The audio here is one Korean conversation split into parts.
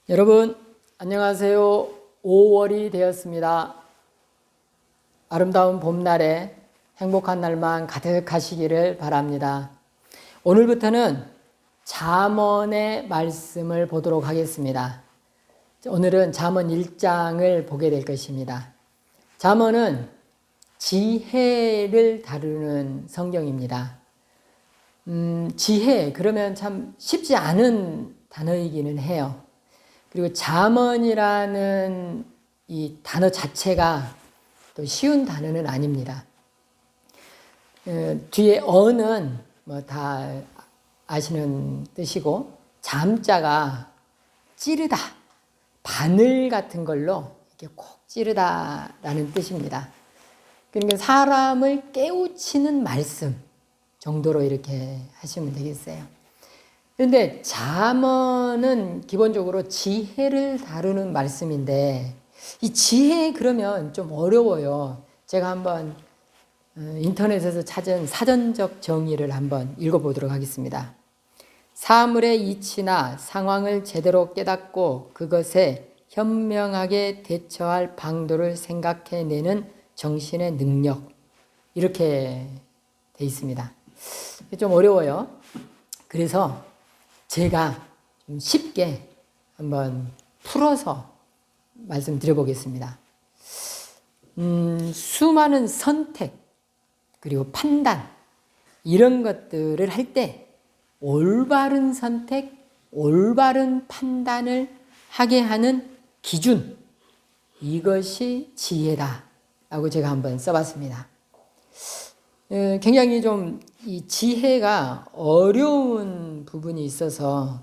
여러분 안녕하세요. 5월이 되었습니다. 아름다운 봄날에 행복한 날만 가득하시기를 바랍니다. 오늘부터는 잠언의 말씀을 보도록 하겠습니다. 오늘은 잠언 1장을 보게 될 것입니다. 잠언은 지혜를 다루는 성경입니다. 지혜 그러면 참 쉽지 않은 단어이기는 해요. 그리고 잠언이라는 이 단어 자체가 또 쉬운 단어는 아닙니다. 뒤에 어는 뭐 다 아시는 뜻이고, 잠자가 찌르다, 바늘 같은 걸로 이렇게 콕 찌르다라는 뜻입니다. 그러니까 사람을 깨우치는 말씀 정도로 이렇게 하시면 되겠어요. 그런데 잠언은 기본적으로 지혜를 다루는 말씀인데, 이 지혜 그러면 좀 어려워요. 제가 한번 인터넷에서 찾은 사전적 정의를 한번 읽어보도록 하겠습니다. 사물의 이치나 상황을 제대로 깨닫고 그것에 현명하게 대처할 방도를 생각해내는 정신의 능력, 이렇게 돼 있습니다. 좀 어려워요. 그래서 제가 좀 쉽게 한번 풀어서 말씀드려보겠습니다. 수많은 선택 그리고 판단 이런 것들을 할 때 올바른 선택, 올바른 판단을 하게 하는 기준, 이것이 지혜다라고 제가 한번 써봤습니다. 굉장히 좀 이 지혜가 어려운 부분이 있어서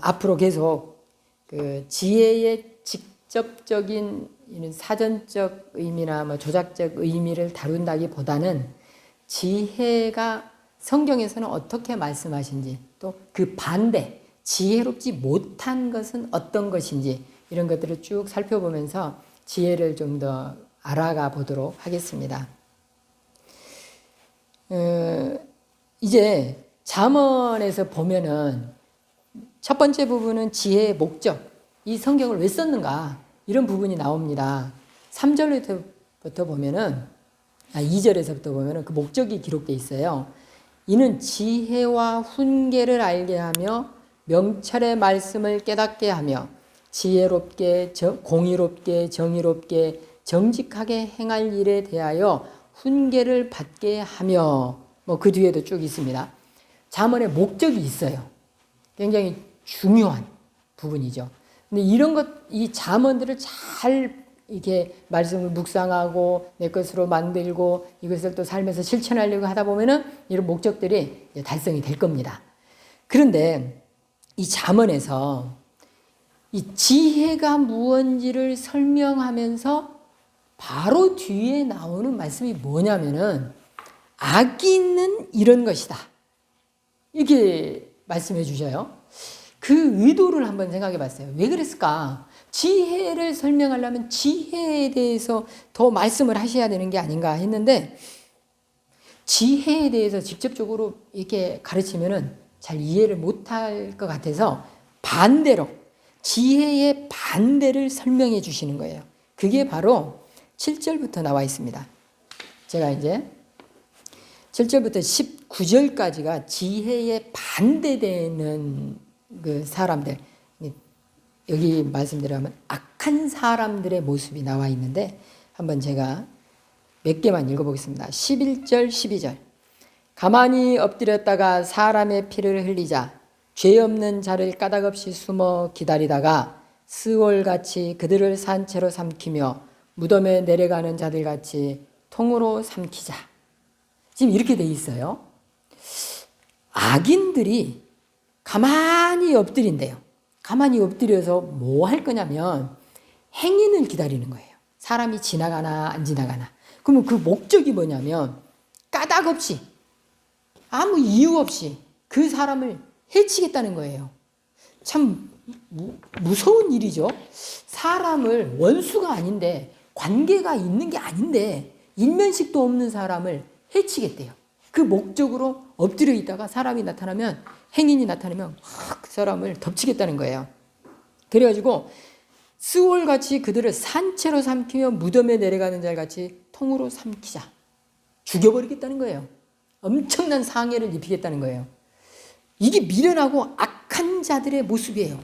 앞으로 계속 그 지혜의 직접적인 이런 사전적 의미나 뭐 조작적 의미를 다룬다기보다는 지혜가 성경에서는 어떻게 말씀하신지, 또 그 반대 지혜롭지 못한 것은 어떤 것인지, 이런 것들을 쭉 살펴보면서 지혜를 좀 더 알아가 보도록 하겠습니다. 이제 잠언에서 보면은 첫 번째 부분은 지혜의 목적, 이 성경을 왜 썼는가, 이런 부분이 나옵니다. 3절부터 보면은 2절에서부터 보면은 그 목적이 기록되어 있어요. 이는 지혜와 훈계를 알게 하며 명철의 말씀을 깨닫게 하며 지혜롭게 공의롭게 정의롭게 정직하게 행할 일에 대하여 훈계를 받게 하며, 뭐 그 뒤에도 쭉 있습니다. 잠언의 목적이 있어요. 굉장히 중요한 부분이죠. 근데 이런 이 잠언들을 잘 이렇게 말씀을 묵상하고 내 것으로 만들고 이것을 또 삶에서 실천하려고 하다 보면은 이런 목적들이 달성이 될 겁니다. 그런데 이 잠언에서 이 지혜가 무엇인지를 설명하면서 바로 뒤에 나오는 말씀이 뭐냐면은 악인은 이런 것이다, 이렇게 말씀해 주셔요. 그 의도를 한번 생각해 봤어요. 왜 그랬을까? 지혜를 설명하려면 지혜에 대해서 더 말씀을 하셔야 되는 게 아닌가 했는데, 지혜에 대해서 직접적으로 이렇게 가르치면은 잘 이해를 못할 것 같아서 반대로 지혜의 반대를 설명해 주시는 거예요. 그게 바로 7절부터 나와 있습니다. 제가 이제 7절부터 19절까지가 지혜에 반대되는 그 사람들, 여기 말씀드리면 악한 사람들의 모습이 나와 있는데, 한번 제가 몇 개만 읽어보겠습니다. 11절 12절. 가만히 엎드렸다가 사람의 피를 흘리자 죄 없는 자를 까닭없이 숨어 기다리다가 스올같이 그들을 산채로 삼키며 무덤에 내려가는 자들같이 통으로 삼키자. 지금 이렇게 돼 있어요. 악인들이 가만히 엎드린대요. 가만히 엎드려서 뭐 할 거냐면 행인을 기다리는 거예요. 사람이 지나가나 안 지나가나. 그러면 그 목적이 뭐냐면 까닭 없이, 아무 이유 없이 그 사람을 해치겠다는 거예요. 참 무서운 일이죠. 사람을, 원수가 아닌데, 관계가 있는 게 아닌데 일면식도 없는 사람을 해치겠대요. 그 목적으로 엎드려 있다가 사람이 나타나면, 행인이 나타나면 그 사람을 덮치겠다는 거예요. 그래가지고 스올같이 그들을 산채로 삼키며 무덤에 내려가는 자같이 통으로 삼키자. 죽여버리겠다는 거예요. 엄청난 상해를 입히겠다는 거예요. 이게 미련하고 악한 자들의 모습이에요.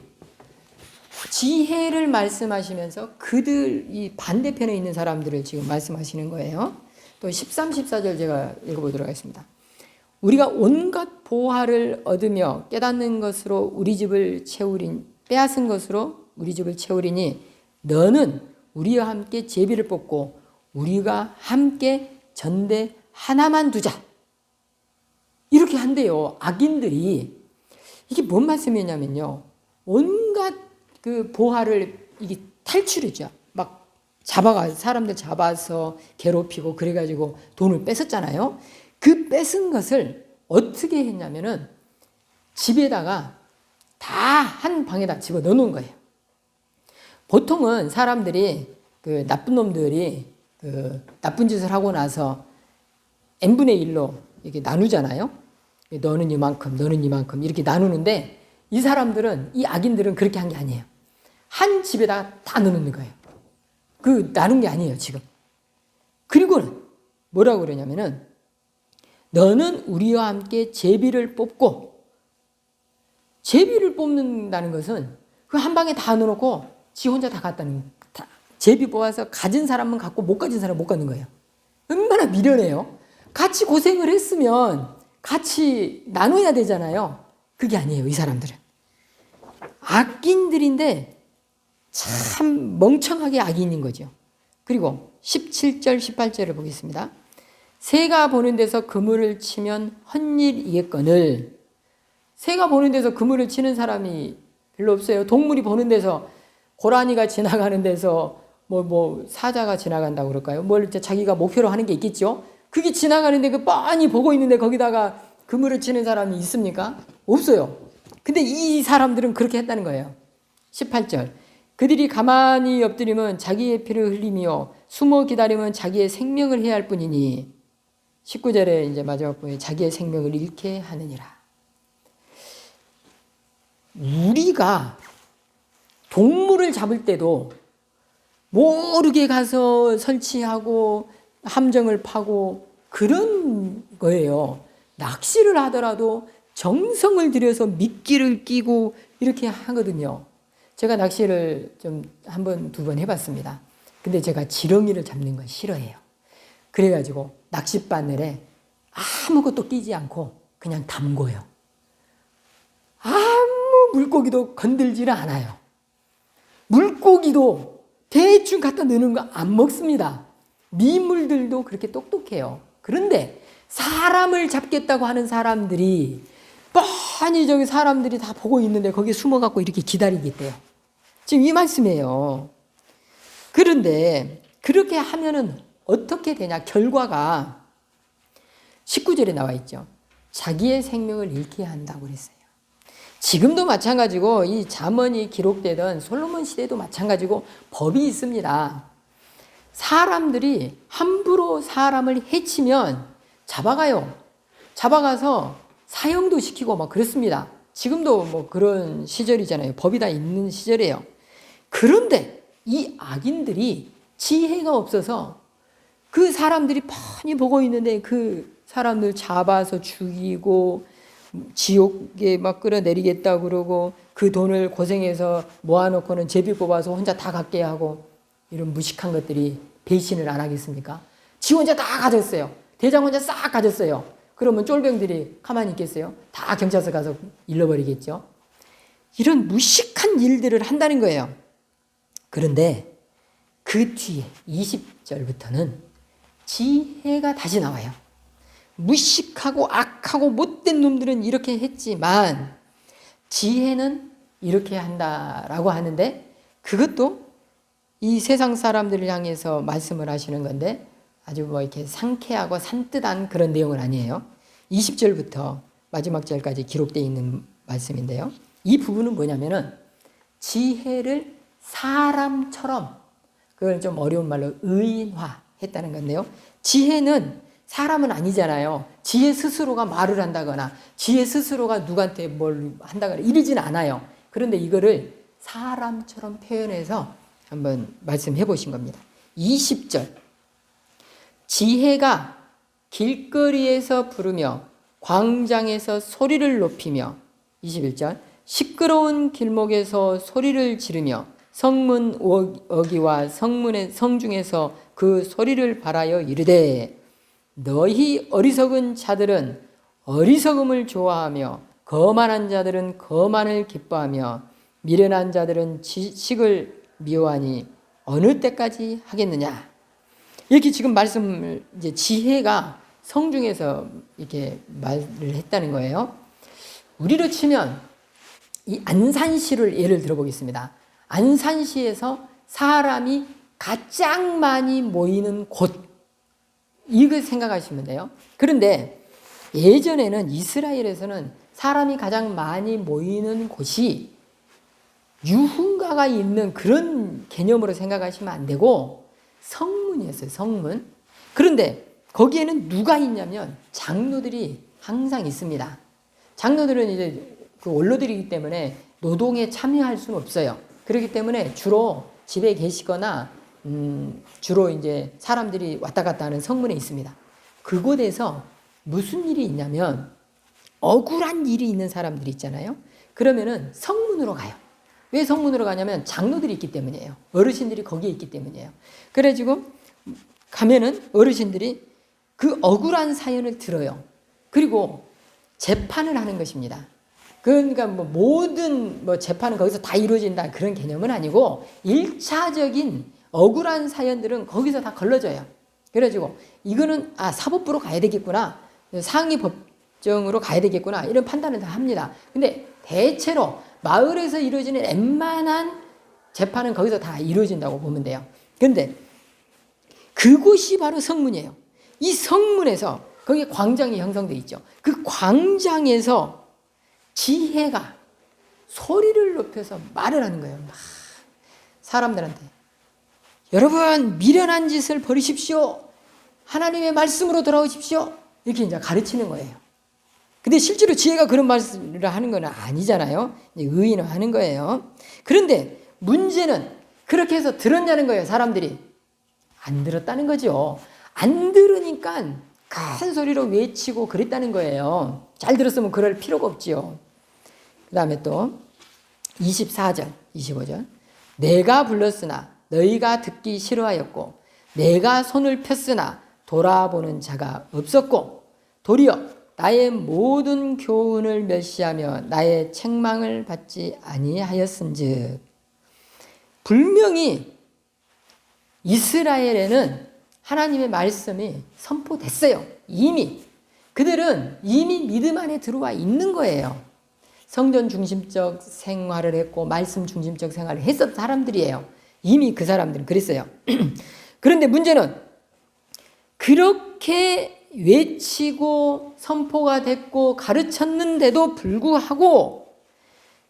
지혜를 말씀하시면서 그들 이 반대편에 있는 사람들을 지금 말씀하시는 거예요. 또 13, 14절 제가 읽어보도록 하겠습니다. 우리가 온갖 보화를 얻으며 깨닫는 것으로 우리 집을 채우린 빼앗은 것으로 우리 집을 채우리니 너는 우리와 함께 제비를 뽑고 우리가 함께 전대 하나만 두자. 이렇게 한대요. 악인들이. 이게 뭔 말씀이냐면요. 온갖 그 보화를 이게 탈취르죠. 막 사람들 잡아서 괴롭히고 그래가지고 돈을 뺏었잖아요. 그 뺏은 것을 어떻게 했냐면은 집에다가 다 한 방에다 집어 넣어놓은 거예요. 보통은 사람들이 그 나쁜 놈들이 그 나쁜 짓을 하고 나서 n분의 1로 이렇게 나누잖아요. 너는 이만큼, 너는 이만큼 이렇게 나누는데 이 사람들은, 이 악인들은 그렇게 한 게 아니에요. 한 집에다 다 넣는 거예요. 그 나눈 게 아니에요, 지금. 그리고는 뭐라고 그러냐면은 너는 우리와 함께 제비를 뽑고, 제비를 뽑는다는 것은 그 한 방에 다 넣어놓고 지 혼자 다 갖다는, 제비 뽑아서 가진 사람은 갖고 못 가진 사람은 못 갖는 거예요. 얼마나 미련해요. 같이 고생을 했으면 같이 나눠야 되잖아요. 그게 아니에요, 이 사람들은. 악인들인데 참 멍청하게 악인인 거죠. 그리고 17절, 18절을 보겠습니다. 새가 보는 데서 그물을 치면 헛일이겠거늘. 새가 보는 데서 그물을 치는 사람이 별로 없어요. 동물이 보는 데서, 고라니가 지나가는 데서 사자가 지나간다고 그럴까요? 뭘 자기가 목표로 하는 게 있겠죠? 그게 지나가는데 그 뻔히 보고 있는데 거기다가 그물을 치는 사람이 있습니까? 없어요. 근데 이 사람들은 그렇게 했다는 거예요. 18절. 그들이 가만히 엎드리면 자기의 피를 흘리며 숨어 기다리면 자기의 생명을 해야 할 뿐이니 19절에 이제 마지막 부분에 자기의 생명을 잃게 하느니라. 우리가 동물을 잡을 때도 모르게 가서 설치하고 함정을 파고 그런 거예요. 낚시를 하더라도 정성을 들여서 미끼를 끼고 이렇게 하거든요. 제가 낚시를 좀 한 번, 두 번 해봤습니다. 근데 제가 지렁이를 잡는 건 싫어해요. 그래가지고 낚싯바늘에 아무것도 끼지 않고 그냥 담궈요. 아무 물고기도 건들지는 않아요. 물고기도 대충 갖다 넣는 거 안 먹습니다. 미물들도 그렇게 똑똑해요. 그런데 사람을 잡겠다고 하는 사람들이 뻔히 저기 사람들이 다 보고 있는데 거기에 숨어갖고 이렇게 기다리겠대요. 지금 이 말씀이에요. 그런데 그렇게 하면은 어떻게 되냐? 결과가 19절에 나와 있죠. 자기의 생명을 잃게 한다고 그랬어요. 지금도 마찬가지고 이 잠언이 기록되던 솔로몬 시대도 마찬가지고 법이 있습니다. 사람들이 함부로 사람을 해치면 잡아가요. 잡아가서 사형도 시키고 막 그렇습니다. 지금도 그런 시절이잖아요. 법이 다 있는 시절이에요. 그런데 이 악인들이 지혜가 없어서 그 사람들이 뻔히 보고 있는데 그 사람들 잡아서 죽이고 지옥에 막 끌어내리겠다고 그러고 그 돈을 고생해서 모아놓고는 제비 뽑아서 혼자 다 갖게 하고 이런 무식한 것들이 배신을 안 하겠습니까? 지 혼자 다 가졌어요. 대장 혼자 싹 가졌어요. 그러면 쫄병들이 가만히 있겠어요? 다 경찰서 가서 잃어버리겠죠. 이런 무식한 일들을 한다는 거예요. 그런데 그 뒤에 20절부터는 지혜가 다시 나와요. 무식하고 악하고 못된 놈들은 이렇게 했지만 지혜는 이렇게 한다라고 하는데 그것도 이 세상 사람들을 향해서 말씀을 하시는 건데 아주 이렇게 상쾌하고 산뜻한 그런 내용은 아니에요. 20절부터 마지막 절까지 기록되어 있는 말씀인데요. 이 부분은 뭐냐면은 지혜를 사람처럼, 그걸 좀 어려운 말로 의인화했다는 건데요. 지혜는 사람은 아니잖아요. 지혜 스스로가 말을 한다거나 지혜 스스로가 누구한테 뭘 한다거나 이러진 않아요. 그런데 이거를 사람처럼 표현해서 한번 말씀해 보신 겁니다. 20절. 지혜가 길거리에서 부르며 광장에서 소리를 높이며 21절. 시끄러운 길목에서 소리를 지르며 성문 어귀와 성문의 성중에서 그 소리를 발하여 이르되 너희 어리석은 자들은 어리석음을 좋아하며 거만한 자들은 거만을 기뻐하며 미련한 자들은 지식을 미워하니 어느 때까지 하겠느냐. 이렇게 지금 말씀을 이제 지혜가 성중에서 이렇게 말을 했다는 거예요. 우리로 치면 이 안산시를 예를 들어보겠습니다. 안산시에서 사람이 가장 많이 모이는 곳, 이걸 생각하시면 돼요. 그런데 예전에는 이스라엘에서는 사람이 가장 많이 모이는 곳이 유흥가가 있는 그런 개념으로 생각하시면 안 되고 성문이었어요. 성문. 그런데 거기에는 누가 있냐면 장로들이 항상 있습니다. 장로들은 이제 그 원로들이기 때문에 노동에 참여할 수는 없어요. 그렇기 때문에 주로 집에 계시거나 주로 이제 사람들이 왔다 갔다 하는 성문에 있습니다. 그곳에서 무슨 일이 있냐면 억울한 일이 있는 사람들이 있잖아요. 그러면은 성문으로 가요. 왜 성문으로 가냐면 장로들이 있기 때문이에요. 어르신들이 거기에 있기 때문이에요. 그래가지고 가면은 어르신들이 그 억울한 사연을 들어요. 그리고 재판을 하는 것입니다. 그러니까 뭐 모든 재판은 거기서 다 이루어진다 그런 개념은 아니고 1차적인 억울한 사연들은 거기서 다 걸러져요. 그래가지고 이거는 사법부로 가야 되겠구나, 상위 법정으로 가야 되겠구나 이런 판단을 다 합니다. 근데 대체로 마을에서 이루어지는 웬만한 재판은 거기서 다 이루어진다고 보면 돼요. 그런데 그곳이 바로 성문이에요. 이 성문에서 거기에 광장이 형성되어 있죠. 그 광장에서 지혜가 소리를 높여서 말을 하는 거예요. 막 사람들한테 여러분 미련한 짓을 버리십시오. 하나님의 말씀으로 돌아오십시오. 이렇게 이제 가르치는 거예요. 근데 실제로 지혜가 그런 말씀을 하는 건 아니잖아요. 의인은 하는 거예요. 그런데 문제는 그렇게 해서 들었냐는 거예요. 사람들이 안 들었다는 거죠. 안 들으니까 큰 소리로 외치고 그랬다는 거예요. 잘 들었으면 그럴 필요가 없지요. 그 다음에 또 24절, 25절. 내가 불렀으나 너희가 듣기 싫어하였고 내가 손을 폈으나 돌아보는 자가 없었고 도리어 나의 모든 교훈을 멸시하며 나의 책망을 받지 아니하였은즉. 분명히 이스라엘에는 하나님의 말씀이 선포됐어요. 이미 그들은 이미 믿음 안에 들어와 있는 거예요. 성전 중심적 생활을 했고 말씀 중심적 생활을 했었던 사람들이에요. 이미 그 사람들은 그랬어요. 그런데 문제는 그렇게 외치고 선포가 됐고 가르쳤는데도 불구하고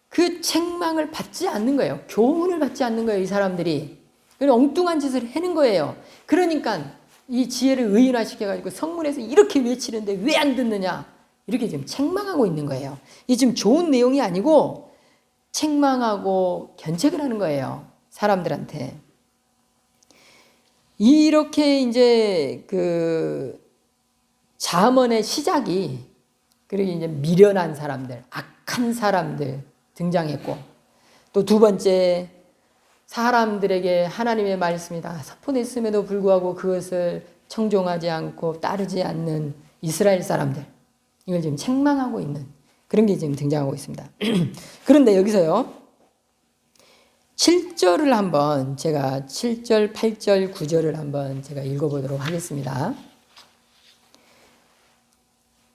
그 책망을 받지 않는 거예요. 교훈을 받지 않는 거예요. 이 사람들이. 엉뚱한 짓을 하는 거예요. 그러니까 이 지혜를 의인화시켜가지고 성문에서 이렇게 외치는데 왜 안 듣느냐, 이렇게 지금 책망하고 있는 거예요. 이게 지금 좋은 내용이 아니고 책망하고 견책을 하는 거예요. 사람들한테. 이렇게 이제 그 잠언의 시작이, 그리고 이제 미련한 사람들, 악한 사람들 등장했고, 또 두 번째 사람들에게 하나님의 말씀이 다 선포됐음에도 불구하고 그것을 청종하지 않고 따르지 않는 이스라엘 사람들, 이걸 지금 책망하고 있는 그런 게 지금 등장하고 있습니다. 그런데 여기서요 7절을 한번 제가 7절, 8절, 9절을 한번 제가 읽어보도록 하겠습니다.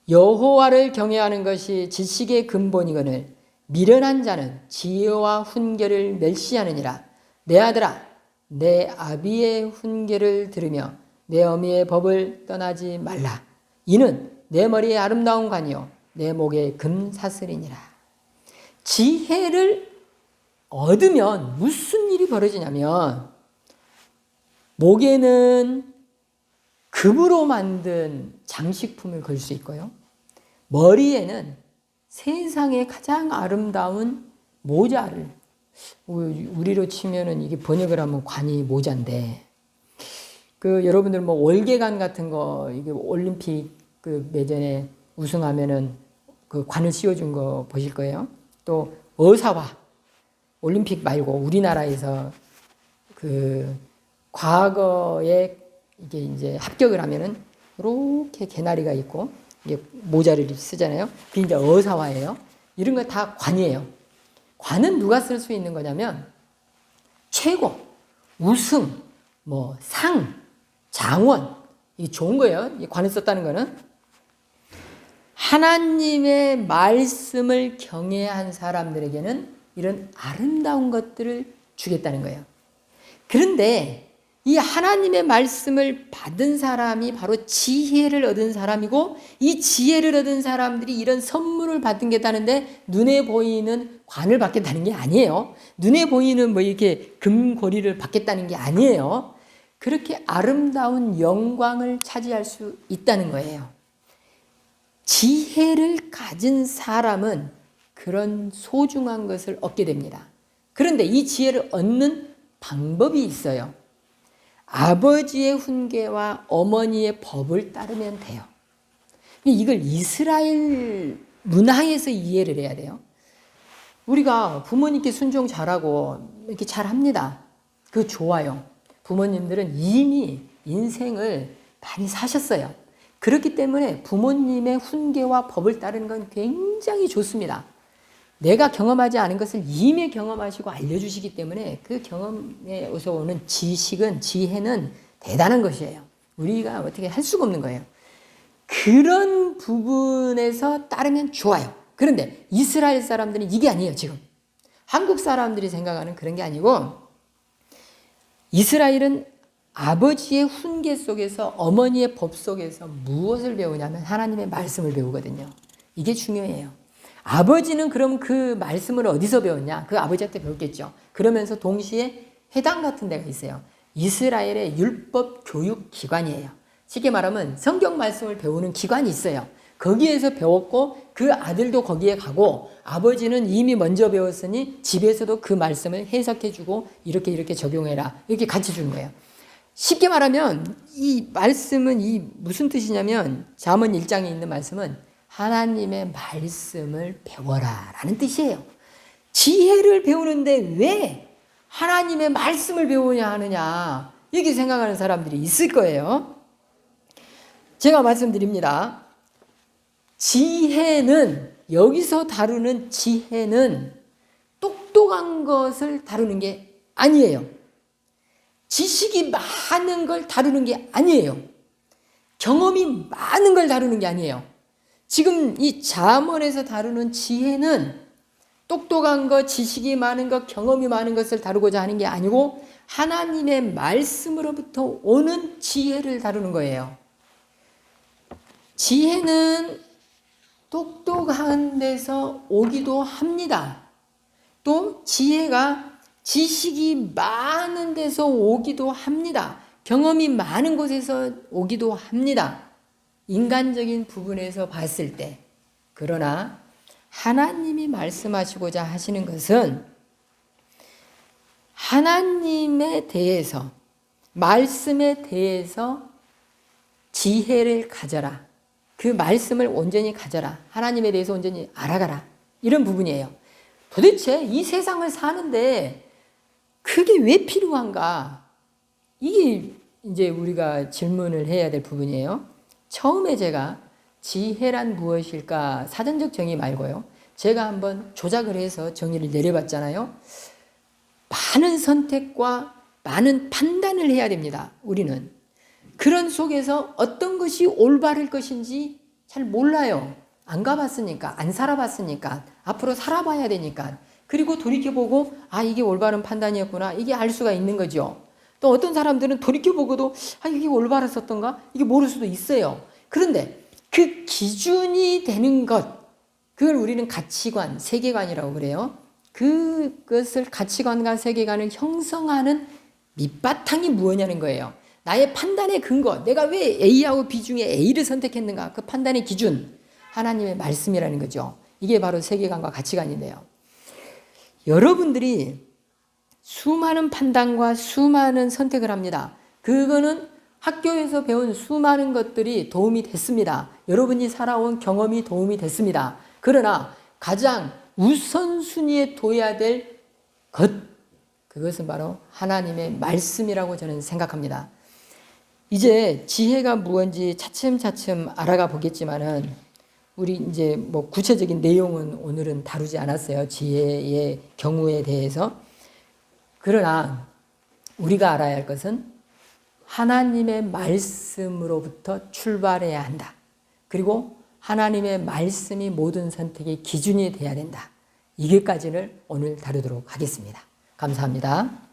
여호와를 경외하는 것이 지식의 근본이거늘 미련한 자는 지혜와 훈계를 멸시하느니라. 내 아들아, 내 아비의 훈계를 들으며 내 어미의 법을 떠나지 말라. 이는 내 머리에 아름다운 관이요 내 목에 금사슬이니라. 지혜를 얻으면 무슨 일이 벌어지냐면 목에는 금으로 만든 장식품을 걸 수 있고요, 머리에는 세상에 가장 아름다운 모자를 우리로 치면은 이게 번역을 하면 관이 모자인데, 여러분들 뭐 월계관 같은 거, 이게 올림픽 매전에 우승하면은 그 관을 씌워준 거 보실 거예요. 또 어사화, 올림픽 말고 우리나라에서 과거에 이게 이제 합격을 하면은 이렇게 개나리가 있고 이게 모자를 쓰잖아요. 그게 이제 어사화예요. 이런 거 다 관이에요. 관은 누가 쓸 수 있는 거냐면 최고, 우승, 뭐 상, 장원, 이게 좋은 거예요. 이 관을 썼다는 거는 하나님의 말씀을 경외한 사람들에게는 이런 아름다운 것들을 주겠다는 거예요. 그런데 이 하나님의 말씀을 받은 사람이 바로 지혜를 얻은 사람이고, 이 지혜를 얻은 사람들이 이런 선물을 받겠다는데 눈에 보이는 관을 받겠다는 게 아니에요. 눈에 보이는 뭐 이렇게 금고리를 받겠다는 게 아니에요. 그렇게 아름다운 영광을 차지할 수 있다는 거예요. 지혜를 가진 사람은 그런 소중한 것을 얻게 됩니다. 그런데 이 지혜를 얻는 방법이 있어요. 아버지의 훈계와 어머니의 법을 따르면 돼요. 이걸 이스라엘 문화에서 이해를 해야 돼요. 우리가 부모님께 순종 잘하고 이렇게 잘합니다. 그거 좋아요. 부모님들은 이미 인생을 많이 사셨어요. 그렇기 때문에 부모님의 훈계와 법을 따르는 건 굉장히 좋습니다. 내가 경험하지 않은 것을 이미 경험하시고 알려주시기 때문에 그 경험에서 오는 지혜는 대단한 것이에요. 우리가 어떻게 할 수가 없는 거예요. 그런 부분에서 따르면 좋아요. 그런데 이스라엘 사람들은 이게 아니에요, 지금. 한국 사람들이 생각하는 그런 게 아니고, 이스라엘은 아버지의 훈계 속에서, 어머니의 법 속에서 무엇을 배우냐면 하나님의 말씀을 배우거든요. 이게 중요해요. 아버지는 그럼 그 말씀을 어디서 배웠냐? 그 아버지한테 배웠겠죠. 그러면서 동시에 회당 같은 데가 있어요. 이스라엘의 율법 교육 기관이에요. 쉽게 말하면 성경 말씀을 배우는 기관이 있어요. 거기에서 배웠고 그 아들도 거기에 가고, 아버지는 이미 먼저 배웠으니 집에서도 그 말씀을 해석해주고 이렇게 적용해라, 이렇게 가르쳐 주는 거예요. 쉽게 말하면 이 말씀은 무슨 뜻이냐면, 잠언 1장에 있는 말씀은 하나님의 말씀을 배워라 라는 뜻이에요. 지혜를 배우는데 왜 하나님의 말씀을 배우냐 하느냐, 이렇게 생각하는 사람들이 있을 거예요. 제가 말씀드립니다. 지혜는, 여기서 다루는 지혜는 똑똑한 것을 다루는 게 아니에요. 지식이 많은 걸 다루는 게 아니에요. 경험이 많은 걸 다루는 게 아니에요. 지금 이 잠언에서 다루는 지혜는 똑똑한 것, 지식이 많은 것, 경험이 많은 것을 다루고자 하는 게 아니고 하나님의 말씀으로부터 오는 지혜를 다루는 거예요. 지혜는 똑똑한 데서 오기도 합니다. 또 지혜가 지식이 많은 데서 오기도 합니다. 경험이 많은 곳에서 오기도 합니다. 인간적인 부분에서 봤을 때. 그러나 하나님이 말씀하시고자 하시는 것은 하나님에 대해서, 말씀에 대해서 지혜를 가져라. 그 말씀을 온전히 가져라. 하나님에 대해서 온전히 알아가라. 이런 부분이에요. 도대체 이 세상을 사는데 그게 왜 필요한가? 이게 이제 우리가 질문을 해야 될 부분이에요. 처음에 제가 지혜란 무엇일까 사전적 정의 말고요, 제가 한번 조작을 해서 정의를 내려봤잖아요. 많은 선택과 많은 판단을 해야 됩니다. 우리는 그런 속에서 어떤 것이 올바를 것인지 잘 몰라요. 안 가봤으니까, 안 살아봤으니까, 앞으로 살아봐야 되니까. 그리고 돌이켜보고 이게 올바른 판단이었구나, 이게 알 수가 있는 거죠. 또 어떤 사람들은 돌이켜보고도 이게 올바랐었던가, 이게 모를 수도 있어요. 그런데 그 기준이 되는 것, 그걸 우리는 가치관, 세계관이라고 그래요. 그것을, 가치관과 세계관을 형성하는 밑바탕이 무엇냐는 거예요. 나의 판단의 근거, 내가 왜 A하고 B 중에 A를 선택했는가, 그 판단의 기준, 하나님의 말씀이라는 거죠. 이게 바로 세계관과 가치관인데요. 여러분들이 수많은 판단과 수많은 선택을 합니다. 그거는 학교에서 배운 수많은 것들이 도움이 됐습니다. 여러분이 살아온 경험이 도움이 됐습니다. 그러나 가장 우선순위에 둬야 될 것, 그것은 바로 하나님의 말씀이라고 저는 생각합니다. 이제 지혜가 무엇인지 차츰차츰 알아가 보겠지만은 우리 이제 뭐 구체적인 내용은 오늘은 다루지 않았어요. 지혜의 경우에 대해서. 그러나 우리가 알아야 할 것은 하나님의 말씀으로부터 출발해야 한다. 그리고 하나님의 말씀이 모든 선택의 기준이 돼야 된다. 이게까지를 오늘 다루도록 하겠습니다. 감사합니다.